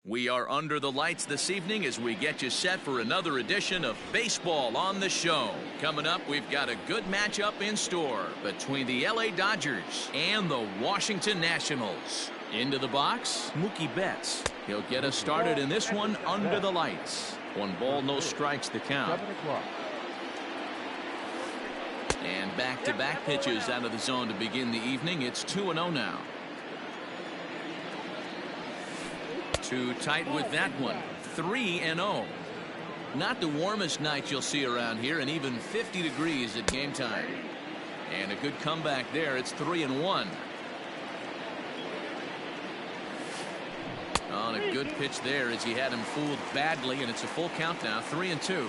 We are under the lights this evening as we get you set for another edition of Baseball on the Show. Coming up, we've got a good matchup in store between the LA Dodgers and the Washington Nationals. Into the box, Mookie Betts. He'll get us started in this one under the lights. 1 ball, no strikes the count. And back-to-back pitches out of the zone to begin the evening. It's 2-0 now. Too tight with that one. 3-0. Not the warmest night you'll see around here, and even 50 degrees at game time. And a good comeback there. It's 3-1. On a good pitch there as he had him fooled badly, and it's a full count now. 3-2.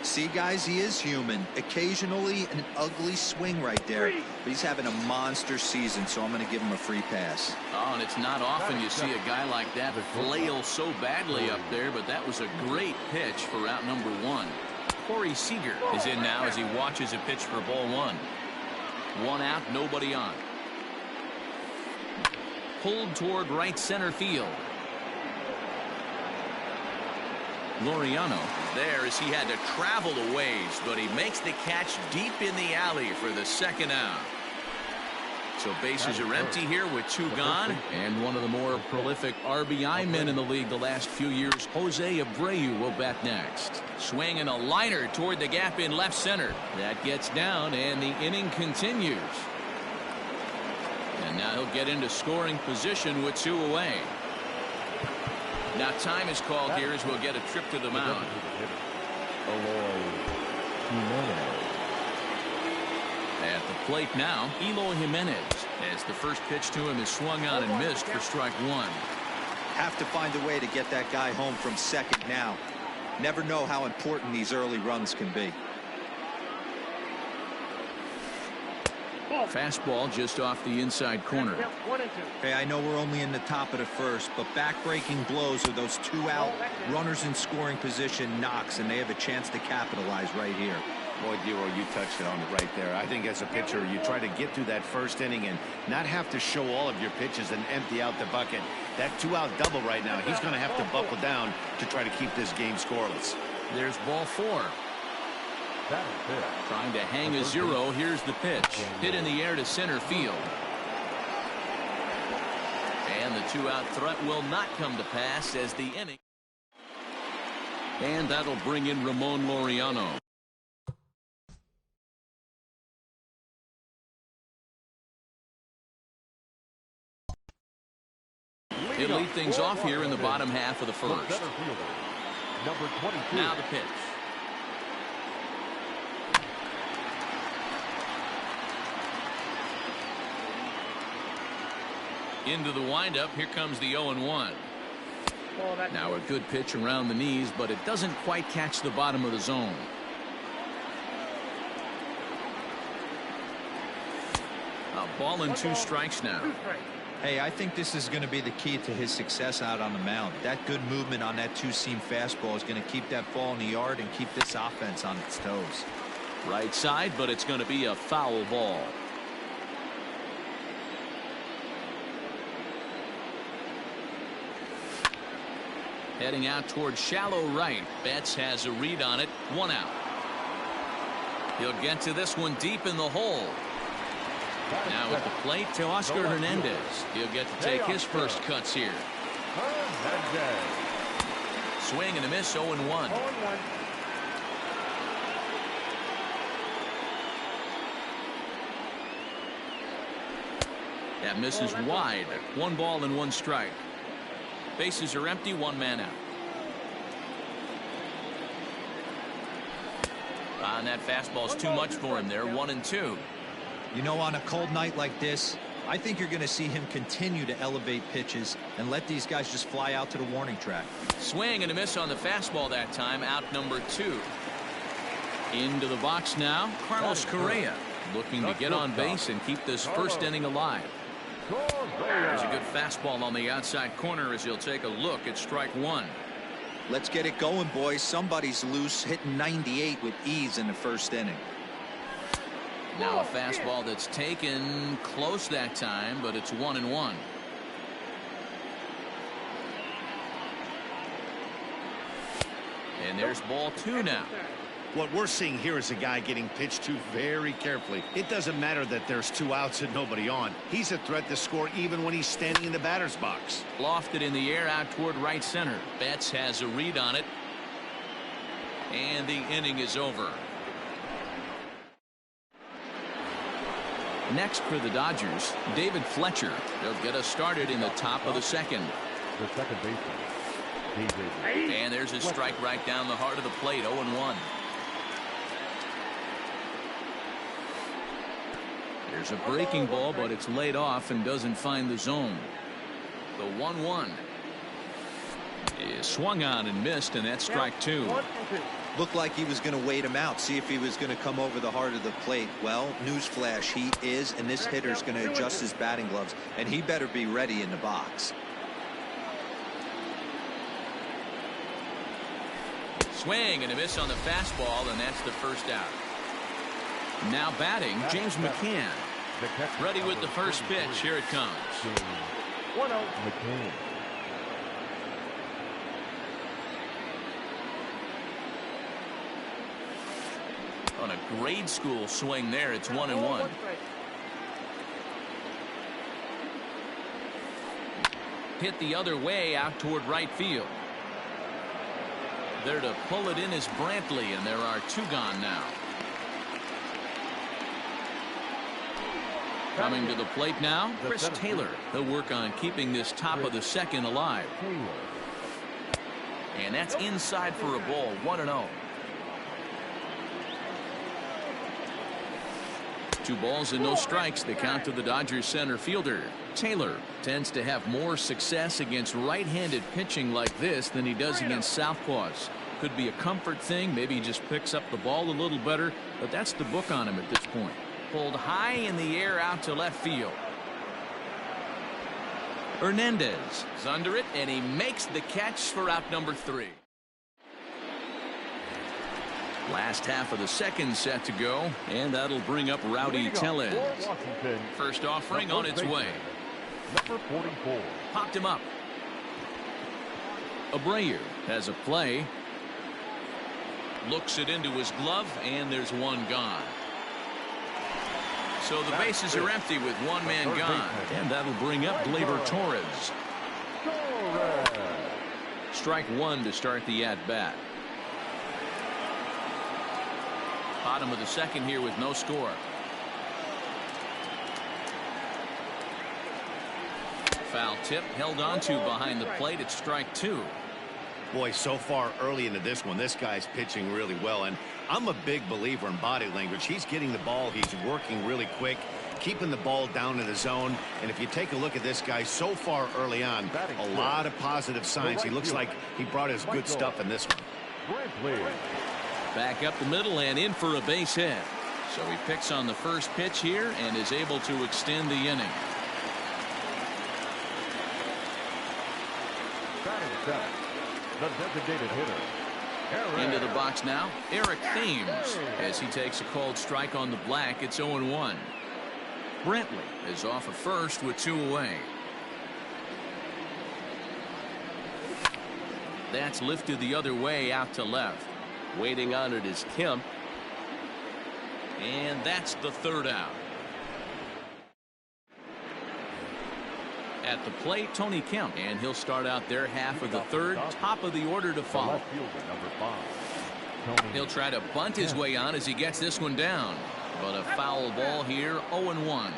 See, guys, he is human. Occasionally an ugly swing right there, but he's having a monster season, so I'm going to give him a free pass. Oh, and it's not often you see a guy like that flail so badly up there, but that was a great pitch for out number 1. Corey Seager is in now as he watches a pitch for ball 1. 1 out, nobody on. Pulled toward right center field. Laureano there as he had to travel a ways, but he makes the catch deep in the alley for the second out. So bases are empty here with 2 gone, and one of the more prolific RBI men in the league the last few years, Jose Abreu, will bat next. Swinging a liner toward the gap in left center. That gets down, and the inning continues. And now he'll get into scoring position with 2 away. Now time is called here as we'll get a trip to the mound. At the plate now, Eloy Jimenez, as the first pitch to him is swung on and missed for strike 1. Have to find a way to get that guy home from second now. Never know how important these early runs can be. Fastball just off the inside corner. Hey, I know we're only in the top of the first, but back-breaking blows are those 2 out runners in scoring position knocks, and they have a chance to capitalize right here. Boy, Dero, you touched it on it right there. I think as a pitcher, you try to get through that first inning and not have to show all of your pitches and empty out the bucket. That 2-out double right now, he's going to have to buckle down to try to keep this game scoreless. There's ball 4. Trying to hang a 0. Here's the pitch. Hit in the air to center field. And the 2-out threat will not come to pass as the inning. And that'll bring in Ramon Laureano. He'll lead things off here in the bottom half of the first. Now the pitch. Into the windup. Here comes the 0-1. Now a good pitch around the knees, but it doesn't quite catch the bottom of the zone. A ball and 2 strikes now. Hey, I think this is going to be the key to his success out on the mound. That good movement on that 2-seam fastball is going to keep that ball in the yard and keep this offense on its toes. Right side, but it's going to be a foul ball. Heading out towards shallow right. Betts has a read on it. 1 out. He'll get to this one deep in the hole. Now at the plate to Oscar Hernandez. He'll get to take his first cuts here. Swing and a miss. 0-1. That misses wide. 1 ball and 1 strike. Bases are empty. 1 man out. And that fastball's too much for him there. 1-2. You know, on a cold night like this, I think you're going to see him continue to elevate pitches and let these guys just fly out to the warning track. Swing and a miss on the fastball that time. Out number 2. Into the box now, Carlos Correa, looking to get on base and keep this first inning alive. There's a good fastball on the outside corner as he'll take a look at strike 1. Let's get it going, boys. Somebody's loose, hitting 98 with ease in the first inning. Now a fastball that's taken close that time, but it's 1-1. And there's ball 2 now. What we're seeing here is a guy getting pitched to very carefully. It doesn't matter that there's 2 outs and nobody on. He's a threat to score even when he's standing in the batter's box. Lofted in the air out toward right center. Betts has a read on it. And the inning is over. Next for the Dodgers, David Fletcher. They'll get us started in the top of the second. The second baseman. And there's a strike right down the heart of the plate, 0-1. There's a breaking ball, but it's laid off and doesn't find the zone. The 1-1 is swung on and missed, and that's strike 2. Looked like he was going to wait him out, see if he was going to come over the heart of the plate. Well, newsflash, he is, and this hitter's going to adjust his batting gloves, and he better be ready in the box. Swing and a miss on the fastball, and that's the first out. Now batting, James McCann. Ready with the first pitch. Here it comes. 1-0. McCann. On a grade school swing there, it's 1-1. Hit the other way out toward right field. There to pull it in is Brantley, and there are 2 gone now. Coming to the plate now, Chris Taylor. He'll work on keeping this top of the second alive. And that's inside for a ball, 1-0. 2 balls and no strikes. The count to the Dodgers center fielder. Taylor tends to have more success against right-handed pitching like this than he does against southpaws. Could be a comfort thing. Maybe he just picks up the ball a little better, but that's the book on him at this point. Pulled high in the air out to left field. Hernandez is under it, and he makes the catch for out number 3. Last half of the second set to go, and that'll bring up Rowdy Tellez. First offering on its way. Number 44. Popped him up. Abreu has a play. Looks it into his glove, and there's 1 gone. So the bases are empty with 1 man gone, and that'll bring up Gleyber Torres. Strike 1 to start the at-bat. Bottom of the second here with no score. Foul tip held onto behind the plate. It's strike 2. Boy, so far early into this one, this guy's pitching really well, and I'm a big believer in body language. He's getting the ball. He's working really quick, keeping the ball down in the zone. And if you take a look at this guy so far early on, a lot of positive signs. He looks like he brought his good stuff in this one. Back up the middle and in for a base hit. So he picks on the first pitch here and is able to extend the inning. The designated hitter. Into the box now, Eric Thames, as he takes a called strike on the black. It's 0-1. Brantley is off of first with 2 away. That's lifted the other way out to left. Waiting on it is Kemp. And that's the 3rd out. At the plate, Tony Kemp, and he'll start out their half of the 3rd. Top of the order to follow. He'll try to bunt his way on as he gets this one down, but a foul ball here. 0-1.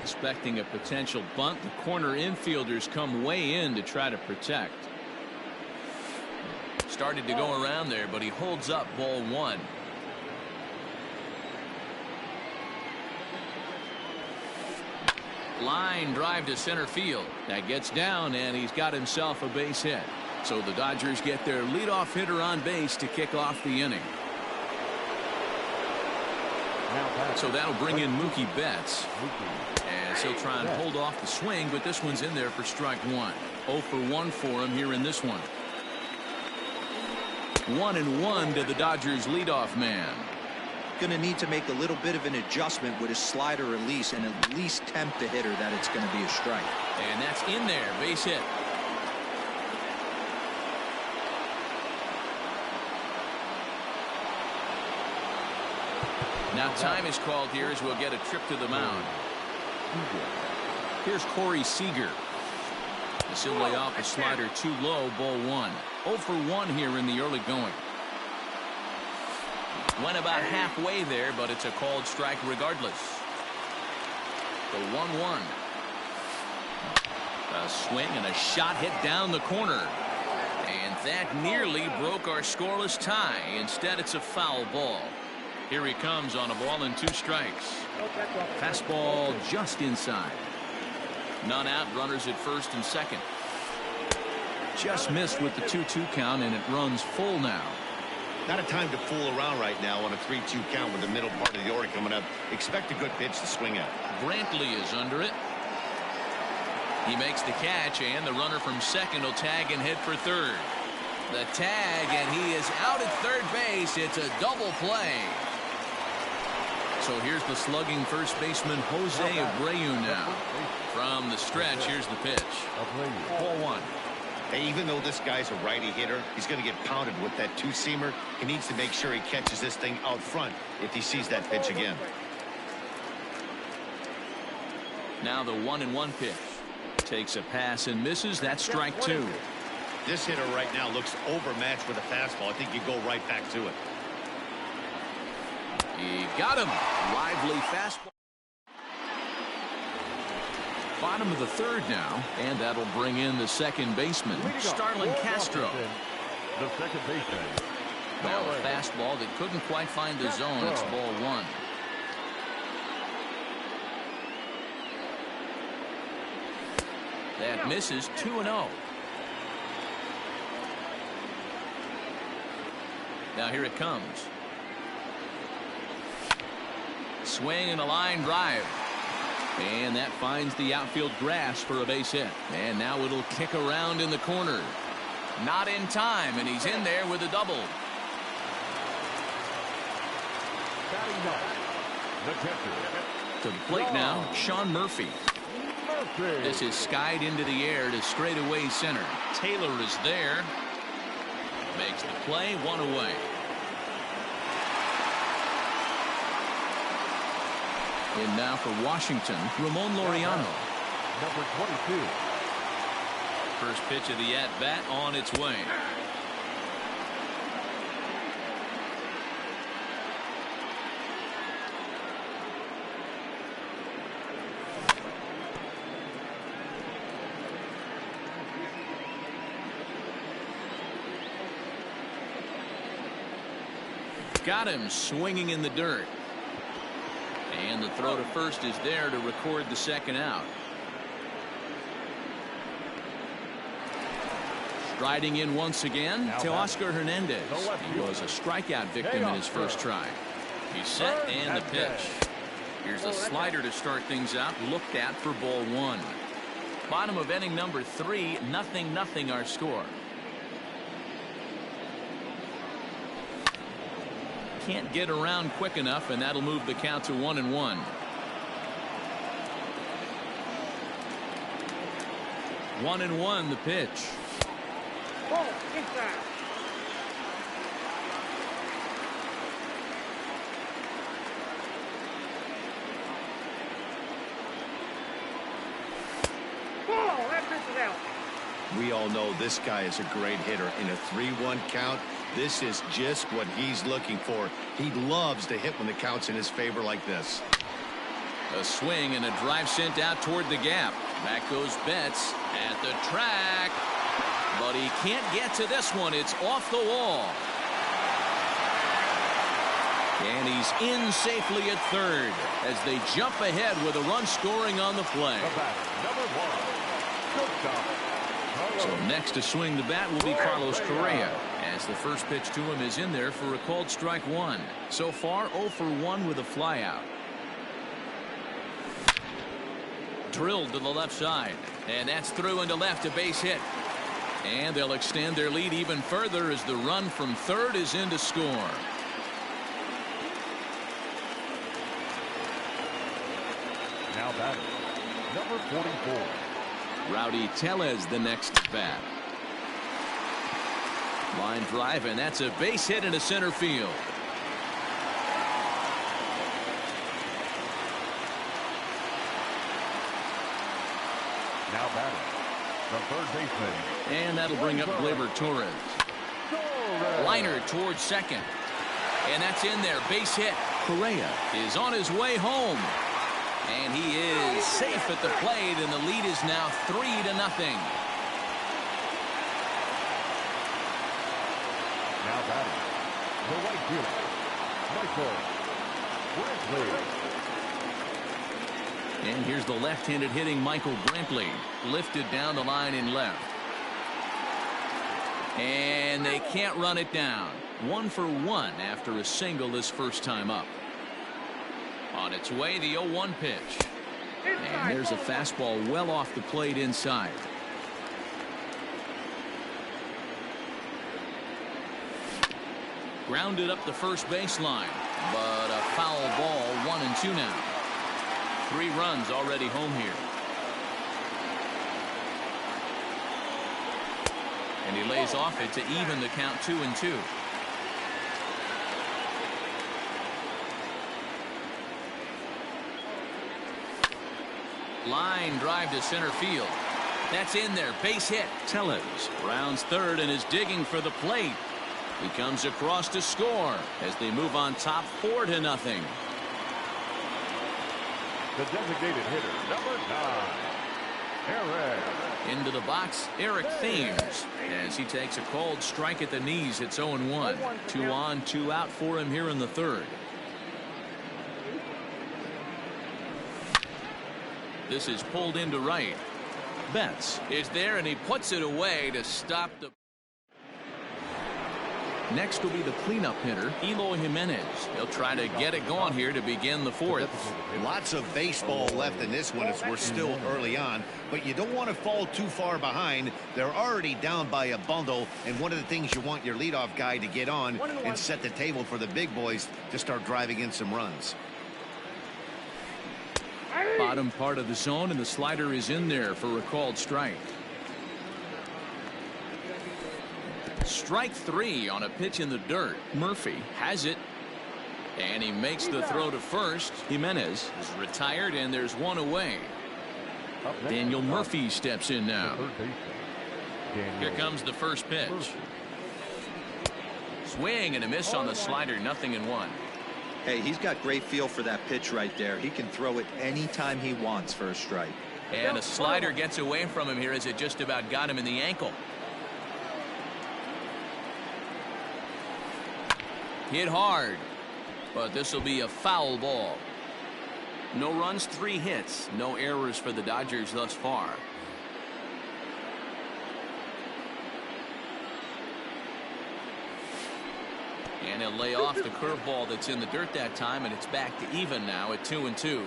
Expecting a potential bunt, the corner infielders come way in to try to protect. Started to go around there, but he holds up ball 1. Line drive to center field. That gets down, and he's got himself a base hit. So the Dodgers get their leadoff hitter on base to kick off the inning. So that'll bring in Mookie Betts, as he'll try and hold off the swing, but this one's in there for strike 1. 0 for 1 for him here in this one. 1-1 to the Dodgers leadoff man. going to need to make a little bit of an adjustment with his slider release and at least tempt the hitter that it's going to be a strike. And that's in there. Base hit. Now time is called here as we'll get a trip to the mound. Here's Corey Seager. This will lay off a slider too low, ball 1. 0 for 1 here in the early going. Went about halfway there, but it's a called strike regardless. The 1-1. A swing and a shot hit down the corner. And that nearly broke our scoreless tie. Instead, it's a foul ball. Here he comes on a ball and 2 strikes. Fastball just inside. None out, runners at first and second. Just missed with the 2-2 count, and it runs full now. Not a time to fool around right now on a 3-2 count with the middle part of the order coming up. Expect a good pitch to swing at. Brantley is under it. He makes the catch, and the runner from second will tag and head for third. The tag, and he is out at third base. It's a double play. So here's the slugging first baseman Jose Abreu now. From the stretch, here's the pitch. 4-1. Hey, even though this guy's a righty hitter, he's going to get pounded with that 2-seamer. He needs to make sure he catches this thing out front if he sees that pitch again. Now the 1-1 pitch. Takes a pass and misses. That's strike 2. This hitter right now looks overmatched with a fastball. I think you go right back to it. He got him. Lively fastball. Bottom of the third now, and that'll bring in the second baseman, Starlin Castro. The second baseman. Now a fastball that couldn't quite find the zone. It's ball 1. That misses. 2-0. Now here it comes. Swing and a line drive. And that finds the outfield grass for a base hit. And now it'll kick around in the corner. Not in time, and he's in there with a double. To the plate now, Sean Murphy. This is skied into the air to straightaway center. Taylor is there. Makes the play, 1 away. And now for Washington, Ramon Laureano. Number 22. First pitch of the at-bat on its way. Got him swinging in the dirt. And the throw to first is there to record the second out. Striding in once again, Teoscar Hernandez. He was a strikeout victim in his first try. He's set and the pitch. Here's a slider to start things out, looked at for ball 1. Bottom of inning number 3, 0-0 our score. Can't get around quick enough, and that'll move the count to 1-1. One and one, the pitch. We all know this guy is a great hitter. In a 3-1 count, this is just what he's looking for. He loves to hit when the count's in his favor like this. A swing and a drive sent out toward the gap. Back goes Betts at the track. But he can't get to this one. It's off the wall. And he's in safely at third as they jump ahead with a run scoring on the play. Number 1. So next to swing the bat will be Carlos Correa, as the first pitch to him is in there for a called strike 1. So far 0 for 1 with a flyout. Drilled to the left side, and that's through into left, a base hit. And they'll extend their lead even further as the run from third is in to score. Now batting, number 44. Rowdy Tellez the next bat. Line drive, and that's a base hit into center field. Now batting, the third baseman. And that'll bring up Gleyber Torres. Liner towards second. And that's in there. Base hit. Correa is on his way home. And he is safe at the plate, and the lead is now 3-0. Now batting, the right fielder, Michael Brantley. And here's the left-handed hitting Michael Brantley. Lifted down the line in left. And they can't run it down. 1 for 1 after a single this first time up. On its way, the 0-1 pitch. And there's a fastball well off the plate inside. Grounded up the first baseline, but a foul ball. 1-2 now. 3 runs already home here. And he lays off it to even the count 2-2. Line drive to center field. That's in there. Base hit. Tellez rounds third and is digging for the plate. He comes across to score as they move on top 4-0. The designated hitter, number 9, Eric. Into the box, Eric Thames, as he takes a cold strike at the knees. It's 0-1. 2 on, 2 out for him here in the third. This is pulled into right. Betts is there, and he puts it away to stop the. Next will be the cleanup hitter, Eloy Jimenez. He'll try to get it going here to begin the fourth. Lots of baseball left in this one as we're still early on, but you don't want to fall too far behind. They're already down by a bundle, and one of the things you want your leadoff guy to get on and set the table for the big boys to start driving in some runs. Bottom part of the zone, and the slider is in there for a called strike. Strike 3 on a pitch in the dirt. Murphy has it, and he makes the throw to first. Jimenez is retired, and there's one away. Daniel Murphy steps in now. Here comes the first pitch. Swing and a miss on the slider. 0-1. Hey, he's got great feel for that pitch right there. He can throw it anytime he wants for a strike. And a slider gets away from him here as it just about got him in the ankle. Hit hard, but this will be a foul ball. No runs, 3 hits, no errors for the Dodgers thus far. And he'll lay off the curveball that's in the dirt that time, and it's back to even now at 2-2.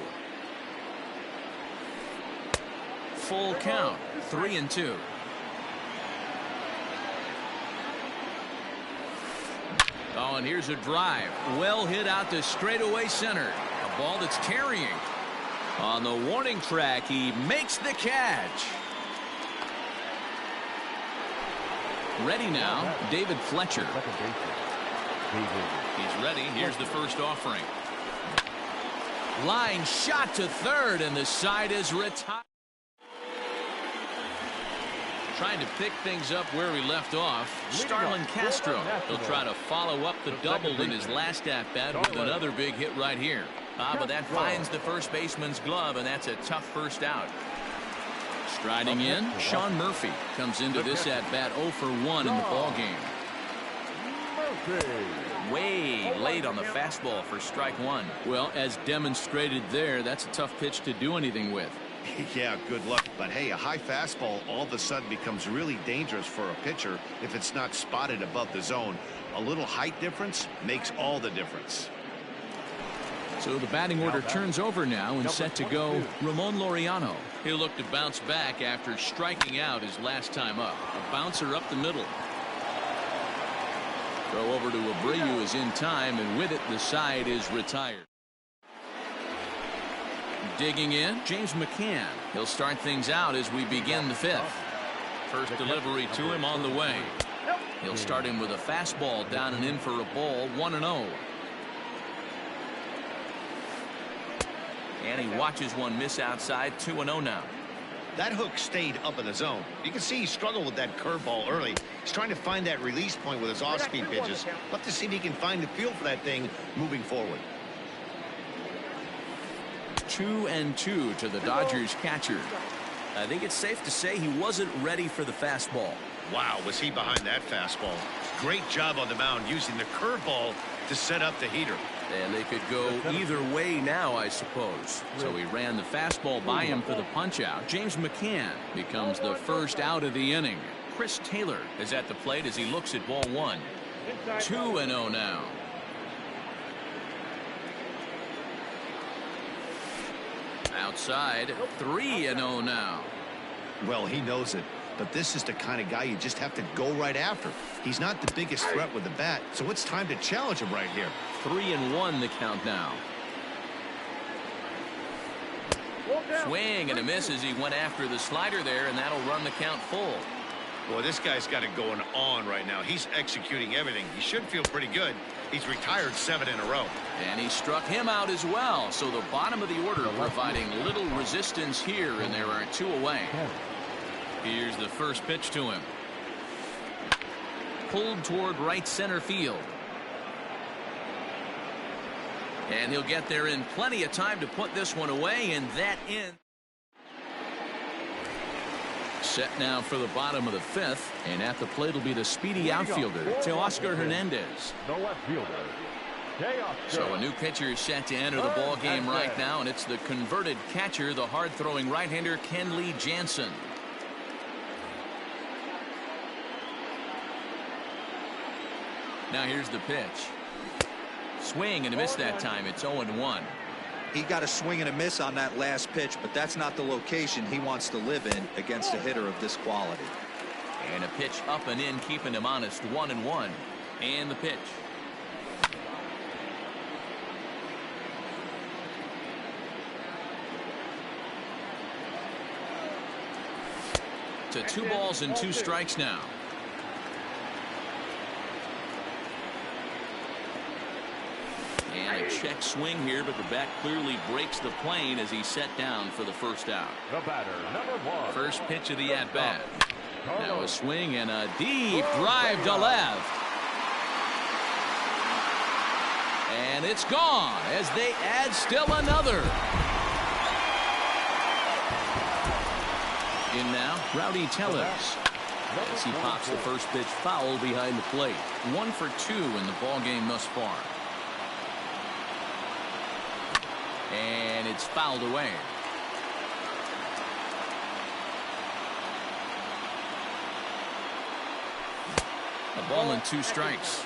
Full count, 3-2. Oh, and here's a drive. Well hit out to straightaway center. A ball that's carrying. On the warning track, he makes the catch. Ready now, David Fletcher. He's ready. Here's the first offering. Line shot to third, and the side is retired. Trying to pick things up where we left off. Starlin Castro. He'll try to follow up the double in his last at-bat with another big hit right here. But that finds the first baseman's glove, and that's a tough first out. Striding in, Sean Murphy comes into this at-bat 0 for 1 in the ballgame. Way late on the fastball for strike 1. Well, as demonstrated there, that's a tough pitch to do anything with. Yeah, good luck. But hey, a high fastball all of a sudden becomes really dangerous for a pitcher if it's not spotted above the zone. A little height difference makes all the difference. So the batting order turns over now, and set to go Ramon Laureano. He'll look to bounce back after striking out his last time up. A bouncer up the middle. Throw over to Abreu is in time, and with it the side is retired. Digging in, James McCann. He'll start things out as we begin the fifth. First delivery to him on the way. He'll start him with a fastball down and in for a ball, 1-0. And he watches one miss outside, 2-0 now. That hook stayed up in the zone. You can see he struggled with that curveball early. He's trying to find that release point with his off-speed pitches. Love to see if he can find the feel for that thing moving forward. 2-2 to the Dodgers catcher. I think it's safe to say he wasn't ready for the fastball. Wow, was he behind that fastball. Great job on the mound using the curveball to set up the heater. And they could go either way now, I suppose. So he ran the fastball by him for the punch-out. James McCann becomes the first out of the inning. Chris Taylor is at the plate as he looks at ball one. 2-0 now. Outside, 3-0 now. Well, he knows it. But this is the kind of guy you just have to go right after. He's not the biggest threat with the bat, so it's time to challenge him right here. 3-1 the count now. Swing and a miss as he went after the slider there, and that'll run the count full. Boy, this guy's got it going on right now. He's executing everything. He should feel pretty good. He's retired 7 in a row. And he struck him out as well. So the bottom of the order providing little resistance here, and there are 2 away. Here's the first pitch to him. Pulled toward right center field. And he'll get there in plenty of time to put this one away, and that in. Set now for the bottom of the fifth, and at the plate will be the speedy outfielder, Teoscar Hernandez. The left fielder, So a new pitcher is set to enter the ball game right now, and it's the converted catcher, the hard-throwing right-hander Kenley Jansen. Now here's the pitch. Swing and a miss that time. It's 0-1. He got a swing and a miss on that last pitch, but that's not the location he wants to live in against a hitter of this quality. And a pitch up and in, keeping him honest. 1-1. And the pitch. To 2 balls and 2 strikes now. And a check swing here, but the bat clearly breaks the plane as he's set down for the first out. the batter, number 1. First pitch of the at-bat. Now a swing and a deep drive to left. And it's gone as they add still another. In now, Rowdy Tellez. As he pops the first pitch foul behind the plate. 1 for 2 in the ball game thus far. And it's fouled away. A ball and 2 strikes.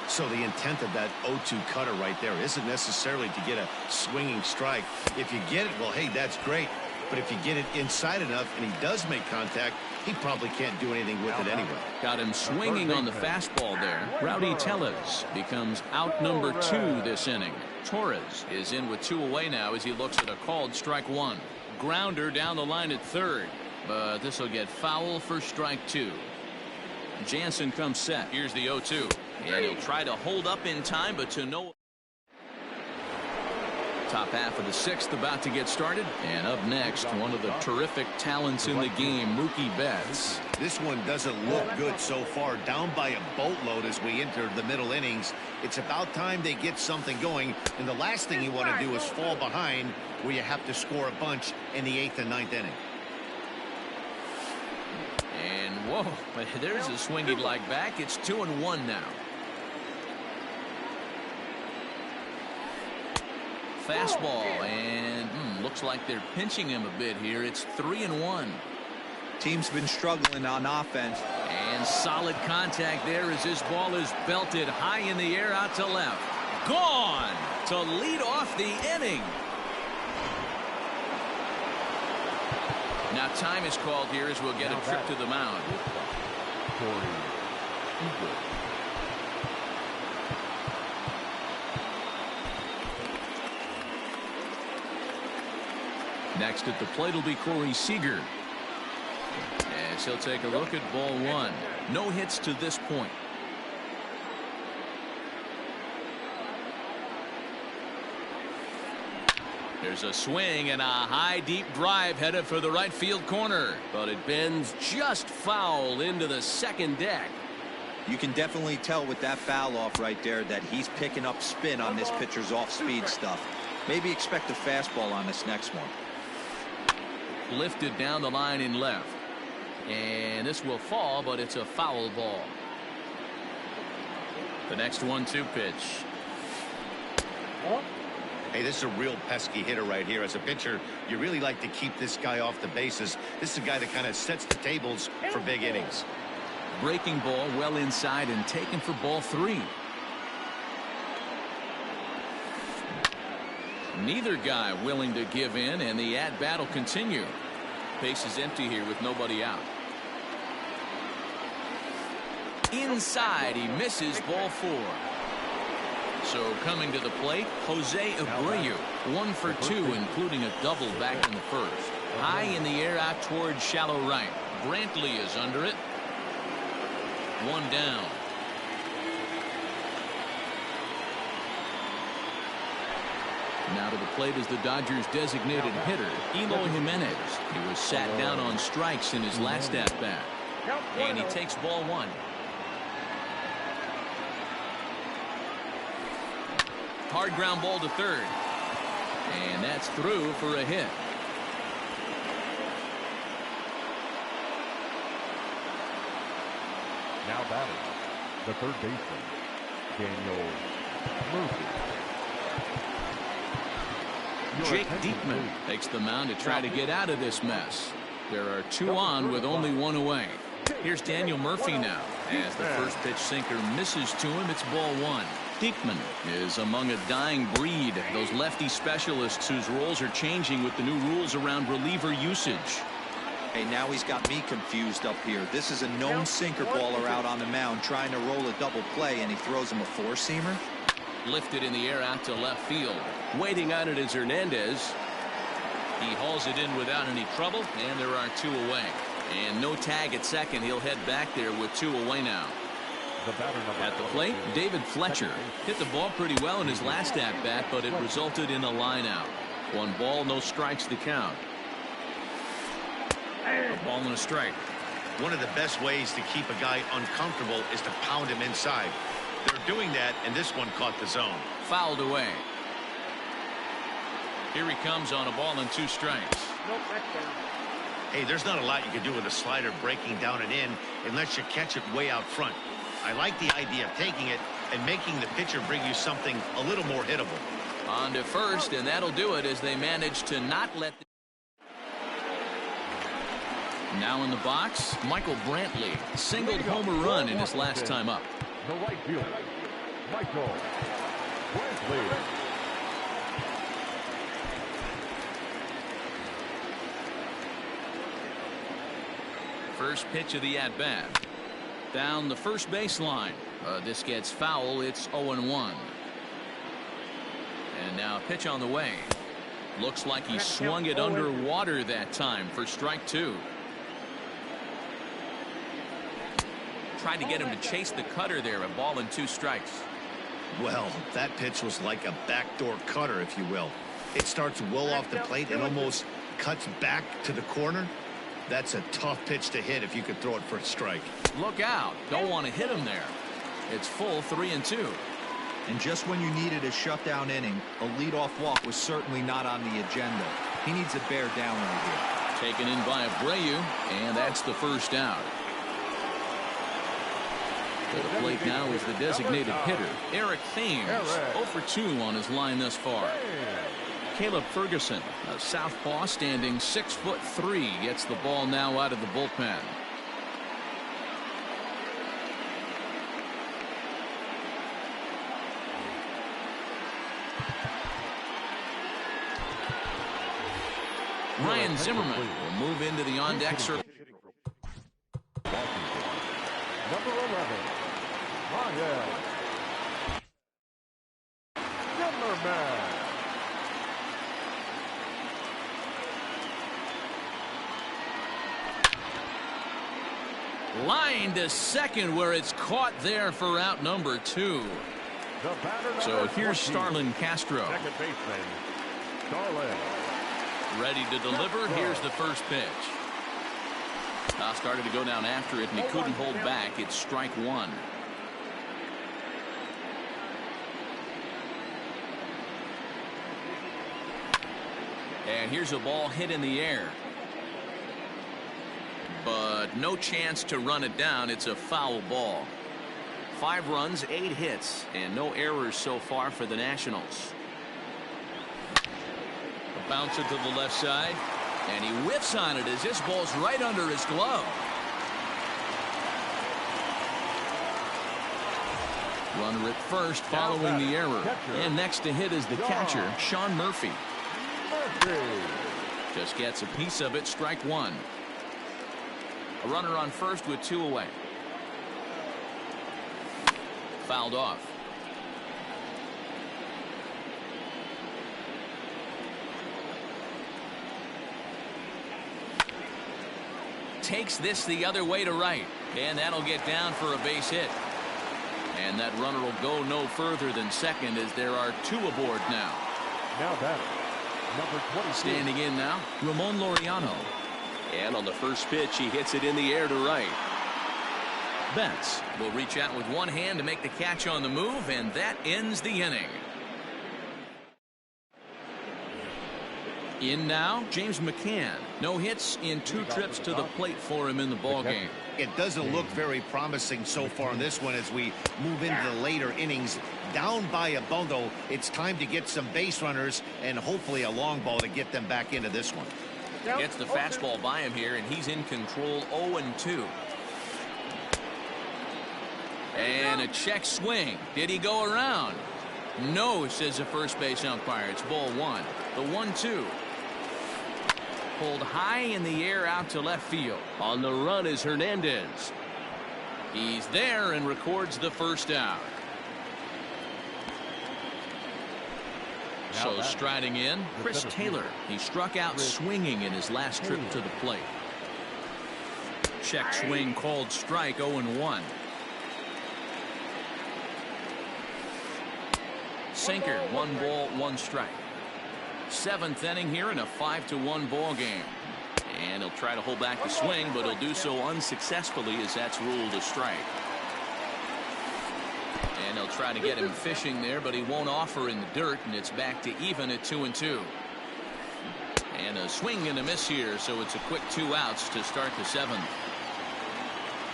So the intent of that 0-2 cutter right there isn't necessarily to get a swinging strike. If you get it, well, hey, that's great. But if you get it inside enough and he does make contact, he probably can't do anything with it anyway. Got him swinging on the fastball there. Rowdy Tellez becomes out number 2 this inning. Torres is in with 2 away now as he looks at a called strike 1. Grounder down the line at third, but this will get foul for strike 2. Jansen comes set. Here's the 0-2, and he'll try to hold up in time, but to no. Top half of the 6th about to get started, and up next, one of the terrific talents in the game, Mookie Betts. This one doesn't look good so far, down by a boatload as we enter the middle innings. It's about time they get something going, and the last thing you want to do is fall behind where you have to score a bunch in the 8th and 9th inning. And whoa, there's a swing he'd like back. It's 2-1 now. Fastball, and looks like they're pinching him a bit here. It's 3-1. Team's been struggling on offense. And solid contact there as this ball is belted high in the air out to left. Gone to lead off the inning. Now time is called here as we'll get a trip to the mound. Next at the plate will be Corey Seager. As he'll take a look at ball one. No hits to this point. There's a swing and a high deep drive headed for the right field corner, but it bends just foul into the second deck. You can definitely tell with that foul off right there that he's picking up spin on this pitcher's off-speed stuff. Maybe expect a fastball on this next one. Lifted down the line in left. And this will fall, but it's a foul ball. The next 1-2 pitch. Hey, this is a real pesky hitter right here. As a pitcher, you really like to keep this guy off the bases. This is a guy that kind of sets the tables for big innings. Breaking ball well inside and taken for ball 3. Neither guy willing to give in, and the at-bat will continue. Base is empty here with nobody out. Inside, he misses ball 4. So coming to the plate, Jose Abreu, 1 for 2, including a double back in the first. High in the air out towards shallow right. Brantley is under it. 1 down. Now to the plate is the Dodgers' designated hitter, Eloy Jimenez. He was sat down on strikes in his last at-bat. And he takes ball 1. Hard ground ball to third. And that's through for a hit. Now batting, the third baseman, Daniel Murphy. Jake Diekman takes the mound to try to get out of this mess. There are 2 on with only 1 away. Here's Daniel Murphy now. As the first pitch sinker misses to him, it's ball 1. Diekman is among a dying breed, those lefty specialists whose roles are changing with the new rules around reliever usage. Hey, now he's got me confused up here. This is a known sinker baller out on the mound trying to roll a double play, and he throws him a 4-seamer. Lifted in the air out to left field. Waiting on it is Hernandez. He hauls it in without any trouble, and there are 2 away. And no tag at second. He'll head back there with 2 away now. At the plate, David Fletcher hit the ball pretty well in his last at-bat, but it resulted in a line-out. 1 ball, no strikes to count. A ball and a strike. One of the best ways to keep a guy uncomfortable is to pound him inside. They're doing that, and this one caught the zone. Fouled away. Here he comes on a ball and 2 strikes. Hey, there's not a lot you can do with a slider breaking down and in unless you catch it way out front. I like the idea of taking it and making the pitcher bring you something a little more hittable. On to first, and that'll do it as they manage to not let the... Now in the box, Michael Brantley singled home a run in his last time up. The right fielder, Michael Brantley. First pitch of the at-bat. Down the first baseline. This gets foul. It's 0-1. And now pitch on the way. Looks like he swung it underwater that time for strike 2. Tried to get him to chase the cutter there. A ball and 2 strikes. Well, that pitch was like a backdoor cutter, if you will. It starts well off the plate and almost cuts back to the corner. That's a tough pitch to hit if you could throw it for a strike. Look out. Don't want to hit him there. It's full 3-2. And just when you needed a shutdown inning, a leadoff walk was certainly not on the agenda. He needs to bear down right here. Taken in by Abreu, and that's the first out. To the plate now is the designated hitter, Eric Thames, 0 for 2 on his line thus far. Caleb Ferguson, a southpaw standing 6'3", gets the ball now out of the bullpen. Ryan Zimmerman will move into the on-deck circle. Number 11, Ryan Zimmerman. Line to second where it's caught there for out number 2. So here's Starlin Castro. Second baseman, Starlin. Ready to deliver. Here's the first pitch. Started to go down after it, and he couldn't hold back. It's strike 1. And here's a ball hit in the air. But no chance to run it down. It's a foul ball. 5 runs, 8 hits, and no errors so far for the Nationals. A bouncer to the left side, and he whiffs on it as this ball's right under his glove. Runner at first following the error. And next to hit is the catcher, Sean Murphy. Just gets a piece of it, strike 1. A runner on first with 2 away. Fouled off. Takes this the other way to right, and that'll get down for a base hit. And that runner will go no further than second as there are 2 aboard now. Now batter, number 22. Standing in now, Ramon Laureano. And on the first pitch, he hits it in the air to right. Betts will reach out with one hand to make the catch on the move, and that ends the inning. In now, James McCann. No hits in 2 trips to the plate for him in the ballgame. It doesn't look very promising so far in this one as we move into the later innings. Down by a bundle, it's time to get some base runners and hopefully a long ball to get them back into this one. Gets the fastball by him here, and he's in control 0-2. And a check swing. Did he go around? No, says the first base umpire. It's ball 1. The 1-2. Pulled high in the air out to left field. On the run is Hernandez. He's there and records the first out. So striding in, Chris Taylor. He struck out swinging in his last trip to the plate. Check swing called strike, 0-1. Sinker, 1 ball, 1 strike. 7th inning here in a 5-1 ball game. And he'll try to hold back the swing, but he'll do so unsuccessfully as that's ruled a strike. And they'll try to get him fishing there, but he won't offer in the dirt, and it's back to even at 2-2. And a swing and a miss here, so it's a quick 2 outs to start the 7th.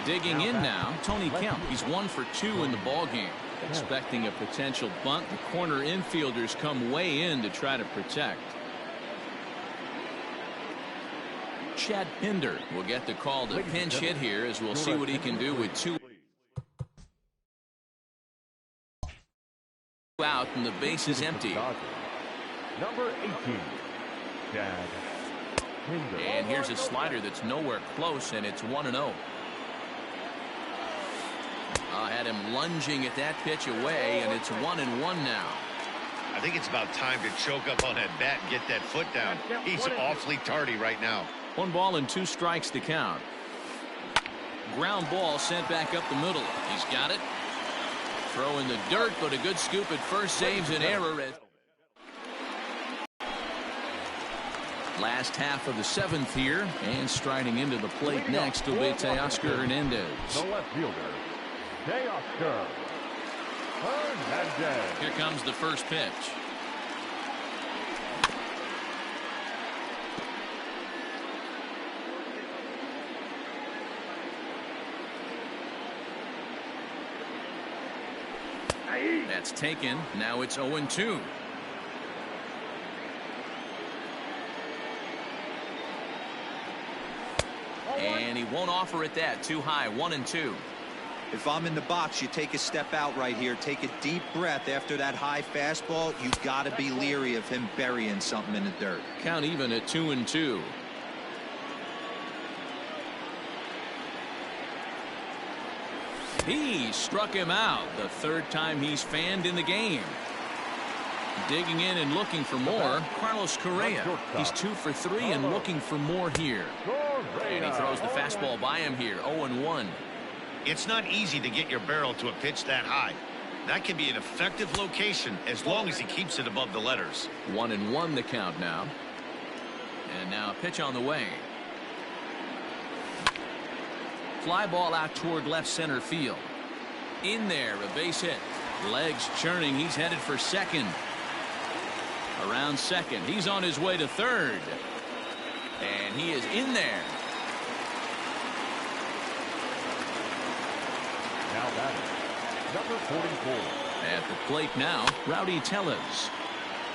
Digging in now, Tony Kemp. He's 1 for 2 in the ball game. Expecting a potential bunt. The corner infielders come way in to try to protect. Chad Pinder will get the call to pinch hit here, as we'll see what he can do with 2 out and the base is empty. Number 18, Chad Pinder. And here's a slider that's nowhere close, and it's 1-0. Had him lunging at that pitch away, and it's 1-1 now. I think it's about time to choke up on that bat and get that foot down. He's awfully tardy right now. 1 ball and 2 strikes to count. Ground ball sent back up the middle. He's got it. Throw in the dirt, but a good scoop at first saves an error. Last half of the 7th here, and striding into the plate next will be Teoscar Hernandez. The left fielder, Teoscar Hernandez. Here comes the first pitch. That's taken. Now it's 0-2. And he won't offer it that. Too high. 1-2. If I'm in the box, you take a step out right here. Take a deep breath after that high fastball. You got to be leery of him burying something in the dirt. Count even at 2-2. He struck him out. The 3rd time he's fanned in the game. Digging in and looking for more, Carlos Correa. He's 2 for 3 and looking for more here. And he throws the fastball by him here. 0-1. It's not easy to get your barrel to a pitch that high. That can be an effective location as long as he keeps it above the letters. 1-1 the count now. And now a pitch on the way. Fly ball out toward left center field. In there, a base hit. Legs churning. He's headed for second. Around second. He's on his way to third. And he is in there. Now batting, number 44. At the plate now, Rowdy Tellez.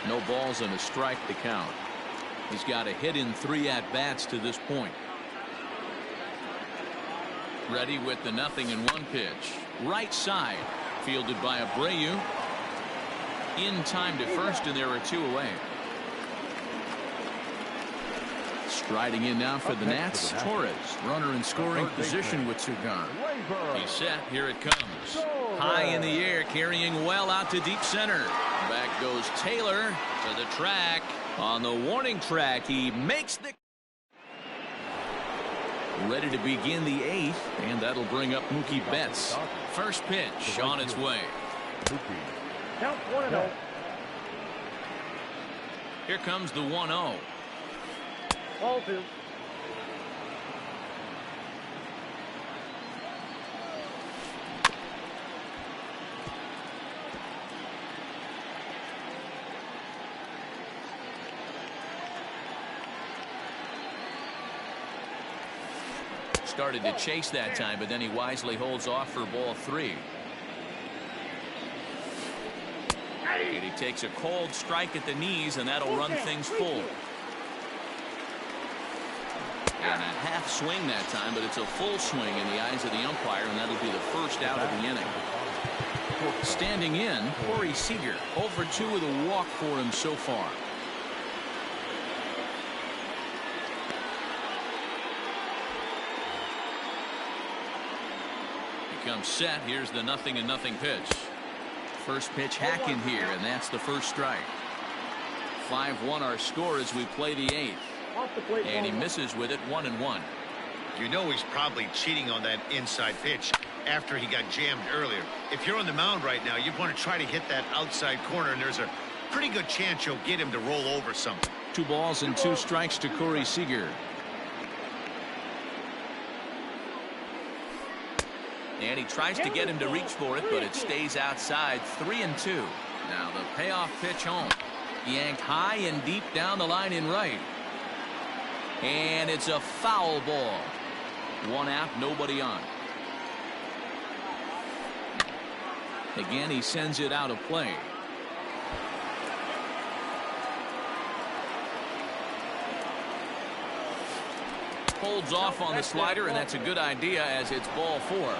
No balls and a strike to count. He's got a hit in 3 at-bats to this point. Ready with the 0-1 pitch. Right side. Fielded by Abreu. In time to first, and there are 2 away. Striding in now for the Nats, Torres. Runner in scoring position with 2 gone. He's set. Here it comes. High in the air, carrying well out to deep center. Back goes Taylor to the track. On the warning track, he makes the... Ready to begin the 8th, and that'll bring up Mookie Betts. First pitch on its way. Count 1-0. Here comes the 1-0. Ball 2. Started to chase that time, but then he wisely holds off for ball 3. And he takes a cold strike at the knees, and that'll run things full. And a half swing that time, but it's a full swing in the eyes of the umpire, and that'll be the first out of the inning. Standing in, Corey Seager. 0 for 2 with a walk for him so far. Comes set. Here's the 0-0 pitch. First pitch hack in here, and that's the first strike. 5-1 our score as we play the 8th. And he misses with it. 1-1. You know he's probably cheating on that inside pitch after he got jammed earlier. If you're on the mound right now, you want to try to hit that outside corner, and there's a pretty good chance you'll get him to roll over something. 2 balls and 2 strikes to Corey Seager. And he tries to get him to reach for it, but it stays outside. 3-2. Now the payoff pitch home. Yanked high and deep down the line in right. And it's a foul ball. 1 out, nobody on. Again, he sends it out of play. Holds off on the slider, and that's a good idea as it's ball 4.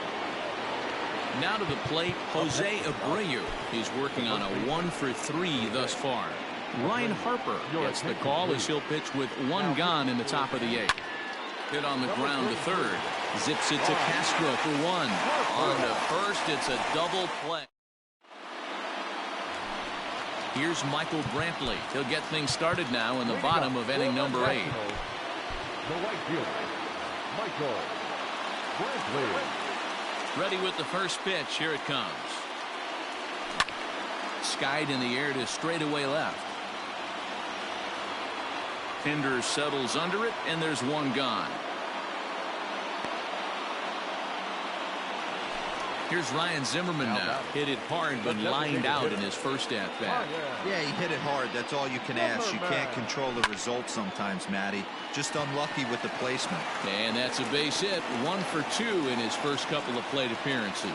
Now to the plate, Jose Abreu. He's working on a 1 for 3 thus far. Ryan Harper gets the call as he'll pitch with 1 gone in the top of the 8th. Hit on the ground to third. Zips it to Castro for 1. On to first, it's a double play. Here's Michael Brantley. He'll get things started now in the bottom of inning number 8. The right fielder, Michael Brantley. Ready with the first pitch. Here it comes. Skied in the air to straightaway left. Pinder settles under it, and there's 1 gone. Here's Ryan Zimmerman now. Hit it hard, but lined out in his first at-bat. Yeah, he hit it hard. That's all you can ask. You can't control the result sometimes, Matty. Just unlucky with the placement. And that's a base hit. 1 for 2 in his first couple of plate appearances.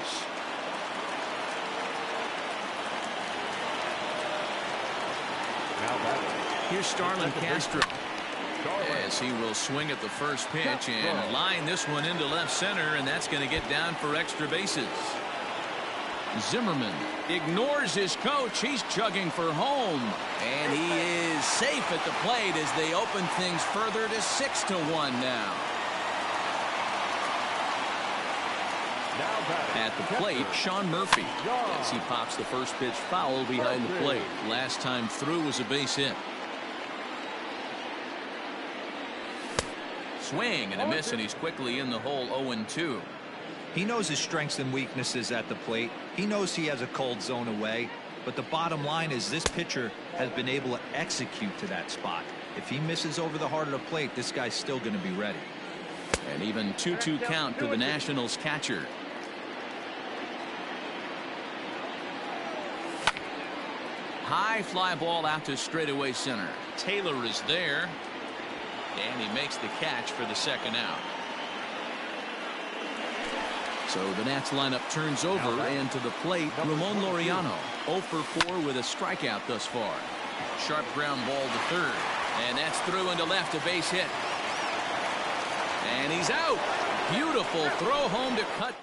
Here's Starlin Castro. As he will swing at the first pitch and line this one into left center, and that's going to get down for extra bases. Zimmerman ignores his coach. He's chugging for home, and he is safe at the plate as they open things further to 6-1 now. At the plate, Sean Murphy, as he pops the first pitch foul behind the plate. Last time through was a base hit. swing and a miss, and he's quickly in the hole 0-2. He knows his strengths and weaknesses at the plate. He knows he has a cold zone away. But the bottom line is this pitcher has been able to execute to that spot. If he misses over the heart of the plate, this guy's still going to be ready. And even 2-2 count to the Nationals catcher. High fly ball out to straightaway center. Taylor is there, and he makes the catch for the second out. So the Nats lineup turns over, and to the plate, Ramon Laureano, 0 for 4 with a strikeout thus far. Sharp ground ball to third, and that's through into left, a base hit. And he's out. Beautiful throw home to cut.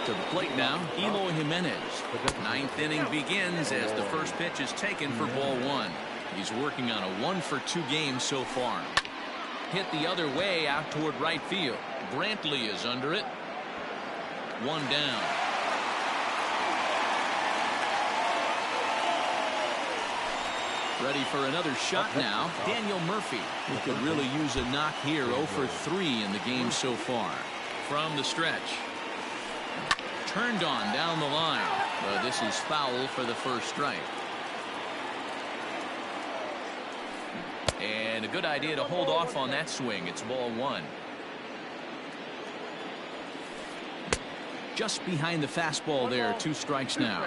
To the plate now, Eloy Jimenez. Ninth inning begins as the first pitch is taken for ball one. He's working on a 1-for-2 game so far. Hit the other way out toward right field. Brantley is under it. One down. Ready for another shot now. Daniel Murphy, who could really use a knock here. 0 for 3 in the game so far. From the stretch. Turned on down the line. But this is foul for the first strike. And a good idea to hold off on that swing. It's ball one. Just behind the fastball there. 2 strikes now.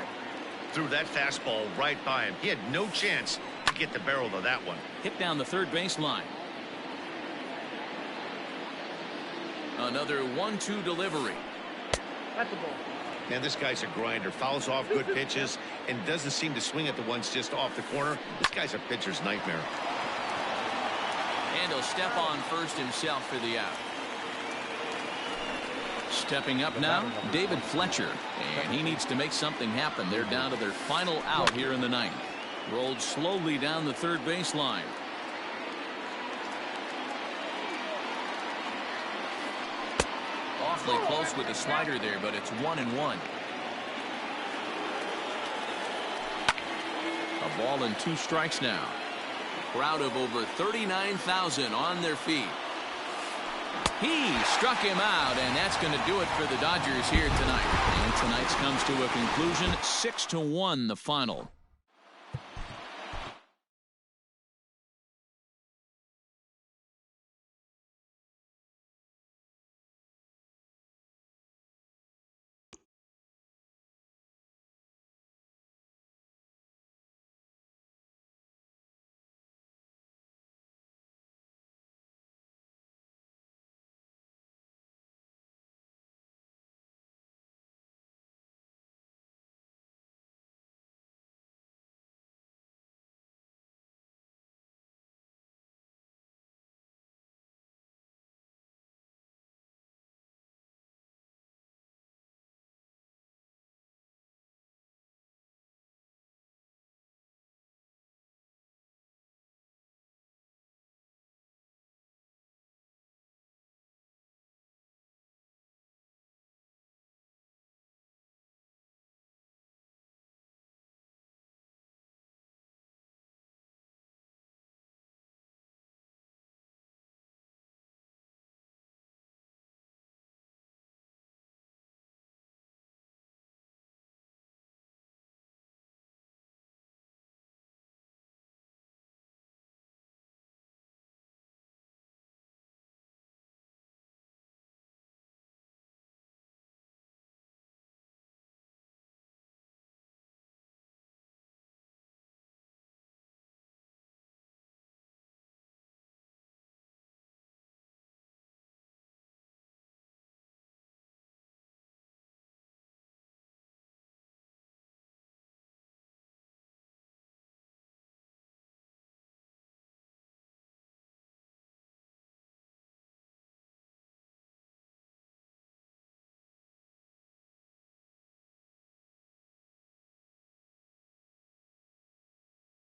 Threw that fastball right by him. He had no chance to get the barrel to that one. Hit down the third baseline. Another 1-2 delivery. That's the ball. Man, this guy's a grinder. Fouls off good pitches and doesn't seem to swing at the ones just off the corner. This guy's a pitcher's nightmare. And he'll step on first himself for the out. Stepping up now, David Fletcher. And he needs to make something happen. They're down to their final out here in the ninth. Rolled slowly down the third baseline. Awfully close with the slider there, but it's 1-1. A ball and 2 strikes now. Crowd of over 39,000 on their feet. He struck him out, and that's going to do it for the Dodgers here tonight. And tonight's comes to a conclusion. 6-1 the final.